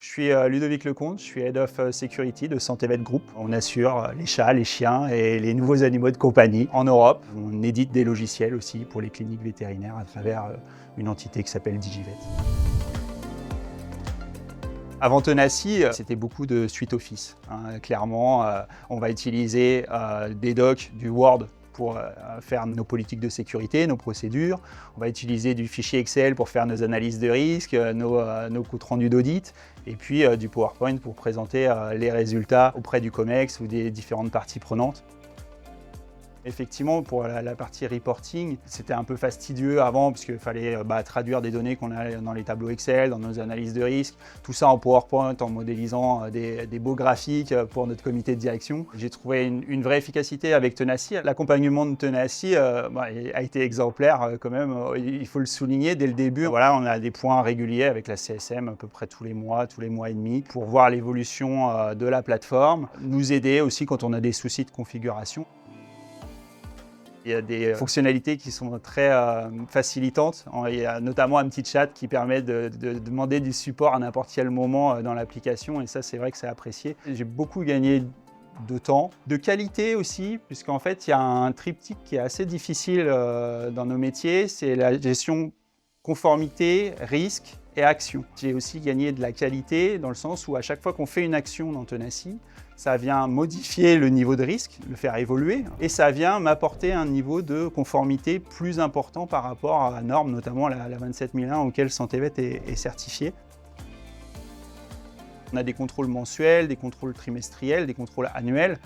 suis Ludovic Lecomte, je suis Head of Security de Santévet Group. On assure les chats, les chiens et les nouveaux animaux de compagnie en Europe. On édite des logiciels aussi pour les cliniques vétérinaires à travers une entité qui s'appelle Digivet. Avant Tenacy, c'était beaucoup de suite Office. Clairement, on va utiliser des docs, du Word pour faire nos politiques de sécurité, nos procédures. On va utiliser du fichier Excel pour faire nos analyses de risque, nos comptes rendus d'audit, et puis du PowerPoint pour présenter les résultats auprès du COMEX ou des différentes parties prenantes. Effectivement, pour la partie reporting, c'était un peu fastidieux avant parce qu'il fallait traduire des données qu'on a dans les tableaux Excel, dans nos analyses de risque, tout ça en PowerPoint, en modélisant des beaux graphiques pour notre comité de direction. J'ai trouvé une vraie efficacité avec Tenacy. L'accompagnement de Tenacy a été exemplaire quand même, il faut le souligner dès le début. Voilà, on a des points réguliers avec la CSM à peu près tous les mois et demi pour voir l'évolution de la plateforme, nous aider aussi quand on a des soucis de configuration. Il y a des fonctionnalités qui sont très facilitantes. Il y a notamment un petit chat qui permet de demander du support à n'importe quel moment dans l'application et ça, c'est vrai que c'est apprécié. J'ai beaucoup gagné de temps, de qualité aussi, puisqu'en fait, il y a un triptyque qui est assez difficile dans nos métiers, c'est la gestion conformité, risque et action. J'ai aussi gagné de la qualité dans le sens où à chaque fois qu'on fait une action dans Tenacy, ça vient modifier le niveau de risque, le faire évoluer, et ça vient m'apporter un niveau de conformité plus important par rapport à la norme, notamment la 27001 auquel Santévet est certifié. On a des contrôles mensuels, des contrôles trimestriels, des contrôles annuels.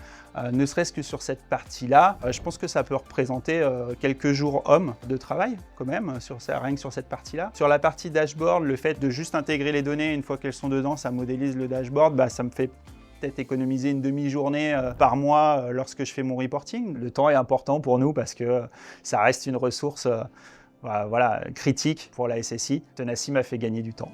Ne serait-ce que sur cette partie-là, je pense que ça peut représenter quelques jours hommes de travail quand même, rien que sur cette partie-là. Sur la partie dashboard, le fait de juste intégrer les données, une fois qu'elles sont dedans, ça modélise le dashboard, ça me fait peut-être économiser une demi-journée par mois lorsque je fais mon reporting. Le temps est important pour nous parce que ça reste une ressource critique pour la SSI. Tenacy m'a fait gagner du temps.